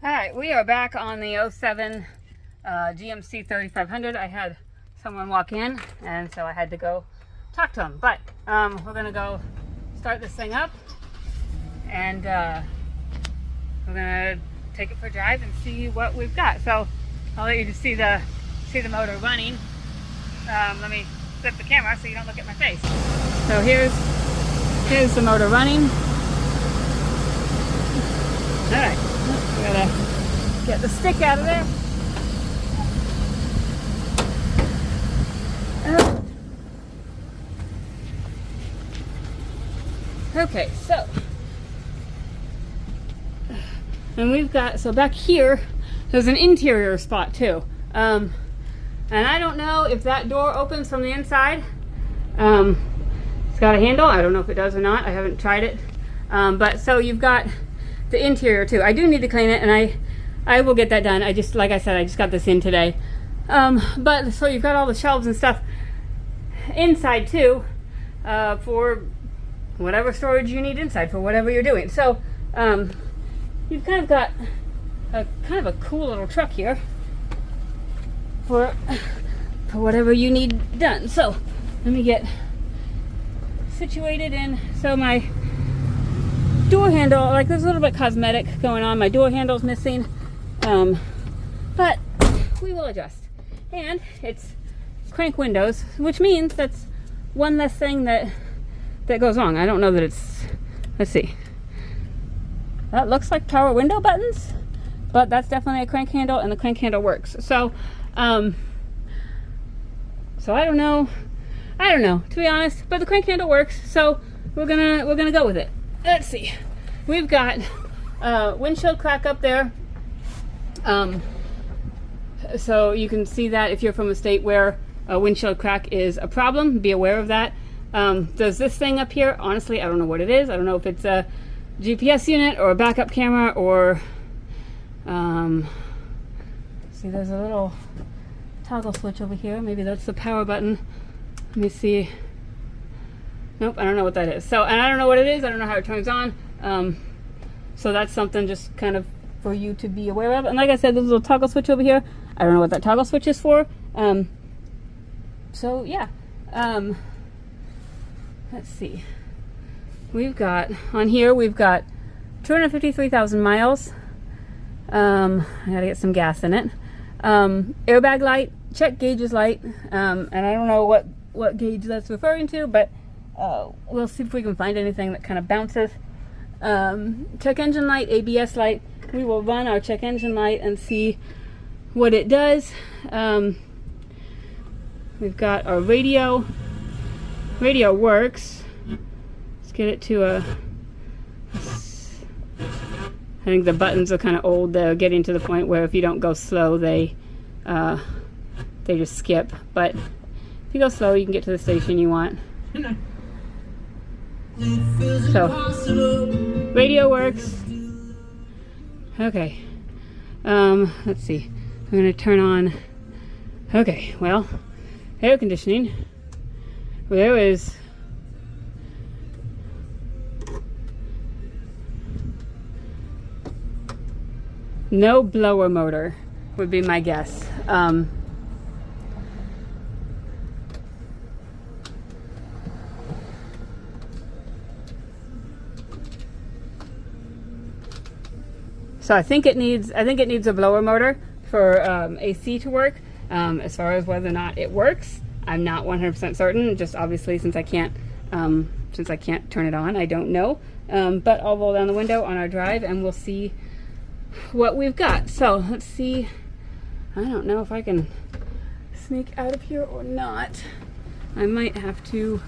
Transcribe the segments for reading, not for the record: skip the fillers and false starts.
All right, we are back on the 07 GMC 3500. I had someone walk in, and so I had to go talk to him. But we're gonna go start this thing up, and we're gonna take it for a drive and see what we've got. So I'll let you just see the motor running. Let me flip the camera so you don't look at my face. So here's the motor running. All right, we're gonna get the stick out of there. Okay, so, and we've got, so back here, there's an interior spot too. And I don't know if that door opens from the inside. It's got a handle. I don't know if it does or not. I haven't tried it. But so you've got the interior too. I do need to clean it, and I will get that done. I just, like I said, I just got this in today. But so you've got all the shelves and stuff inside too, for whatever storage you need inside for whatever you're doing. So you've kind of got a cool little truck here for whatever you need done. So let me get situated in. So my door handle, like, there's a little bit cosmetic going on. My door handle's missing, but we will adjust. And it's crank windows, which means that's one less thing that goes wrong. I don't know that it's, let's see, that looks like power window buttons, but that's definitely a crank handle, and the crank handle works. So so I don't know to be honest, but the crank handle works, so we're gonna go with it. Let's see, we've got windshield crack up there, so you can see that if you're from a state where a windshield crack is a problem, be aware of that. There's this thing up here. Honestly, I don't know what it is. I don't know if it's a GPS unit or a backup camera or see, there's a little toggle switch over here. Maybe that's the power button. Let me see. Nope, I don't know what that is. So, and I don't know what it is. I don't know how it turns on. So that's something just kind of for you to be aware of. And like I said, there's a little toggle switch over here. I don't know what that toggle switch is for. So yeah. Let's see. We've got, on here, we've got 253,000 miles. I gotta get some gas in it. Airbag light, check gauges light, and I don't know what gauge that's referring to, but we'll see if we can find anything that kind of bounces. Check engine light, ABS light. We will run our check engine light and see what it does. We've got our radio. Radio works. Let's get it to a, I think the buttons are kind of old. They're getting to the point where if you don't go slow, they just skip. But if you go slow, you can get to the station you want. So, radio works. Okay. Let's see. I'm going to turn on, okay, well, air conditioning. There is no blower motor, would be my guess. So I think it needs a blower motor for AC to work. As far as whether or not it works, I'm not 100% certain. Just obviously, since I can't turn it on, I don't know. But I'll roll down the window on our drive, and we'll see what we've got. So let's see. I don't know if I can sneak out of here or not. I might have to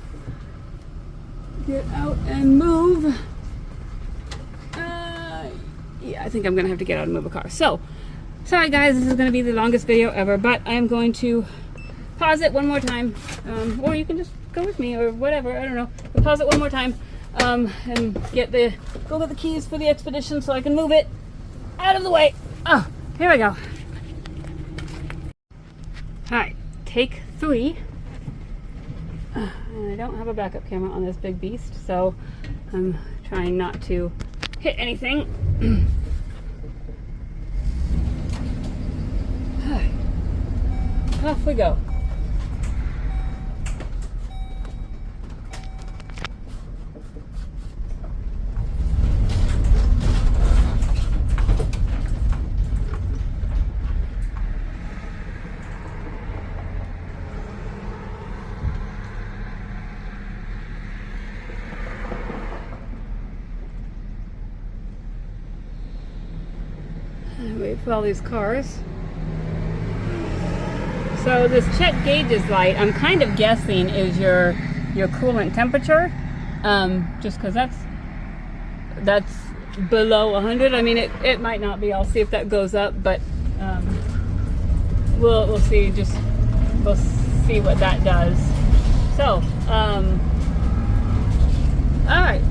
get out and move. Yeah, I think I'm gonna have to get out and move a car. So, sorry guys, this is gonna be the longest video ever, but I am going to pause it one more time, or you can just go with me or whatever, I don't know. But pause it one more time, and go get the keys for the Expedition so I can move it out of the way. Oh, here we go. All right, take 3. And I don't have a backup camera on this big beast, so I'm trying not to hit anything. off we go. Wait for all these cars. So this check gauges light, I'm kind of guessing is your coolant temperature, just because that's below 100. I mean, it might not be. I'll see if that goes up, but we'll see. We'll see what that does. So, all right.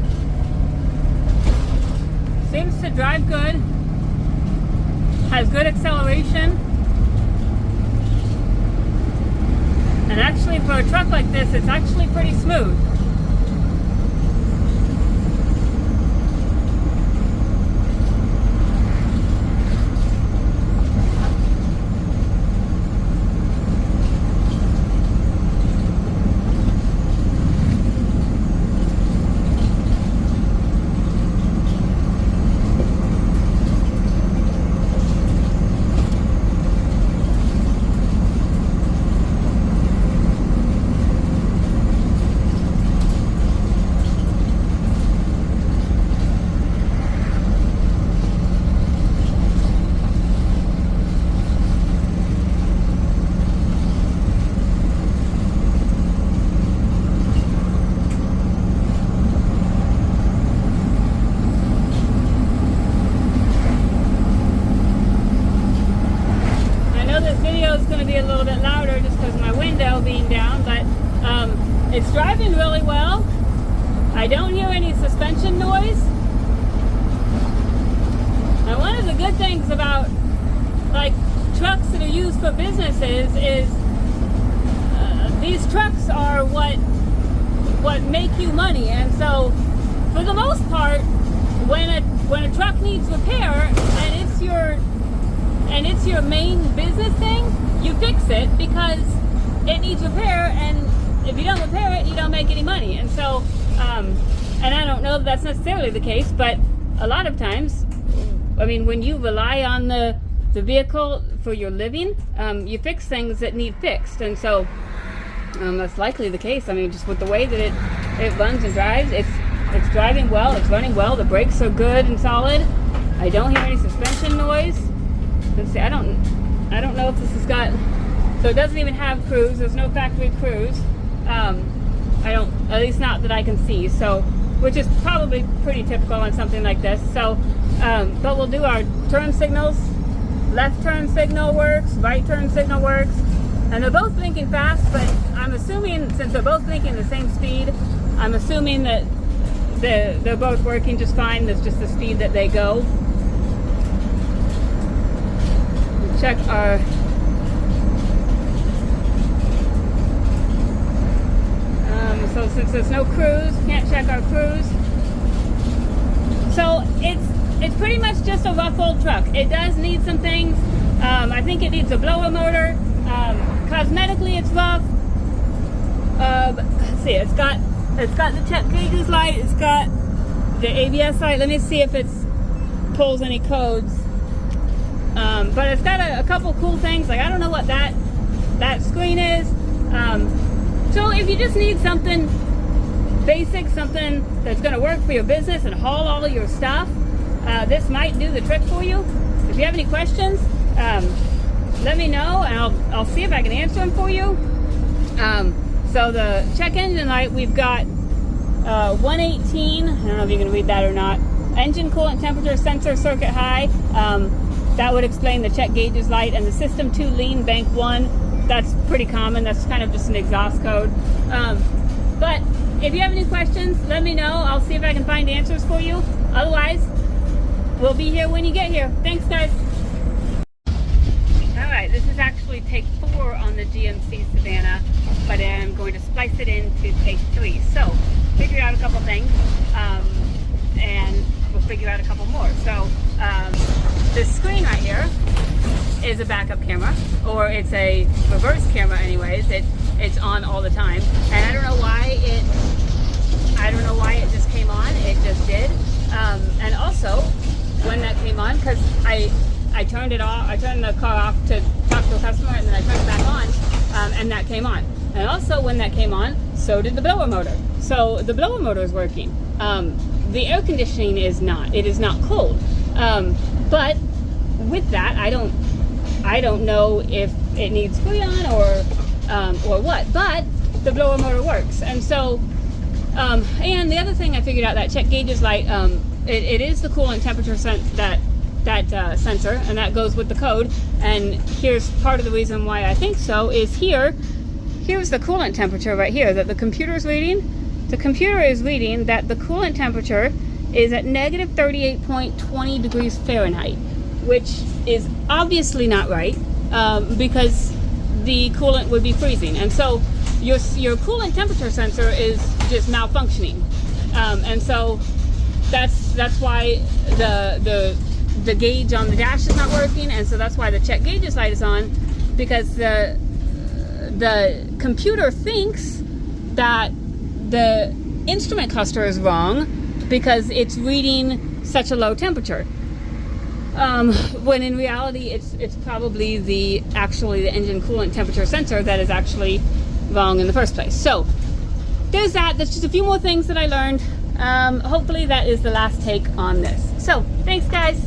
Seems to drive good. Has good acceleration, and actually for a truck like this, it's actually pretty smooth. It's driving really well. I don't hear any suspension noise. And one of the good things about like trucks that are used for businesses is these trucks are what make you money. And so for the most part, when a truck needs repair and it's your main business thing, you fix it because it needs repair, and if you don't repair it, you don't make any money. And so, and I don't know if that's necessarily the case, but a lot of times, I mean, when you rely on the vehicle for your living, you fix things that need fixed. And so that's likely the case. I mean, just with the way that it runs and drives, it's driving well, it's running well, the brakes are good and solid. I don't hear any suspension noise. Let's see, I don't know if this has got, so it doesn't even have cruise, there's no factory cruise. At least not that I can see, so, which is probably pretty typical on something like this. So, but we'll do our turn signals. Left turn signal works, right turn signal works, and they're both blinking fast, but I'm assuming, since they're both blinking the same speed, I'm assuming that they're both working just fine. That's just the speed that they go. Check our so since there's no cruise, can't check our cruise. So it's pretty much just a rough old truck. It does need some things. I think it needs a blower motor. Cosmetically, it's rough. Let's see, it's got the check gauges light. It's got the ABS light. Let me see if it pulls any codes. But it's got a couple cool things. Like, I don't know what that screen is. So if you just need something basic, something that's going to work for your business and haul all of your stuff, this might do the trick for you. If you have any questions, let me know, and I'll see if I can answer them for you. So the check engine light, we've got 118, I don't know if you can read that or not, engine coolant temperature sensor circuit high. That would explain the check gauges light, and the system 2 lean bank 1. That's pretty common. That's kind of just an exhaust code. But if you have any questions, let me know. I'll see if I can find answers for you. Otherwise, we'll be here when you get here. Thanks, guys. All right, this is actually take 4 on the GMC Savannah, but I'm going to splice it into take 3. So, figure out a couple things, and we'll figure out a couple more. So, this screen right here is a backup camera, or it's a reverse camera anyways. It's on all the time, and I don't know why it just came on. It just did. And also when that came on, because I turned it off, I turned the car off to talk to a customer, and then I turned it back on, and that came on. And also when that came on, so did the blower motor. So the blower motor is working. The air conditioning is not. It is not cold. But with that, I don't know if it needs Freon or what. But the blower motor works. And so, and the other thing I figured out, that check gauges light, it is the coolant temperature that sensor, and that goes with the code. And here's part of the reason why I think so is here's the coolant temperature right here that the computer is reading. The computer is reading that the coolant temperature is at negative 38.20 degrees Fahrenheit, which is obviously not right, because the coolant would be freezing. And so your coolant temperature sensor is just malfunctioning. And so that's why the gauge on the dash is not working, and so that's why the check gauges light is on, because the computer thinks that the instrument cluster is wrong because it's reading such a low temperature, when in reality it's probably the engine coolant temperature sensor that is actually wrong in the first place. So there's that. That's just a few more things that I learned. Hopefully that is the last take on this. So thanks, guys.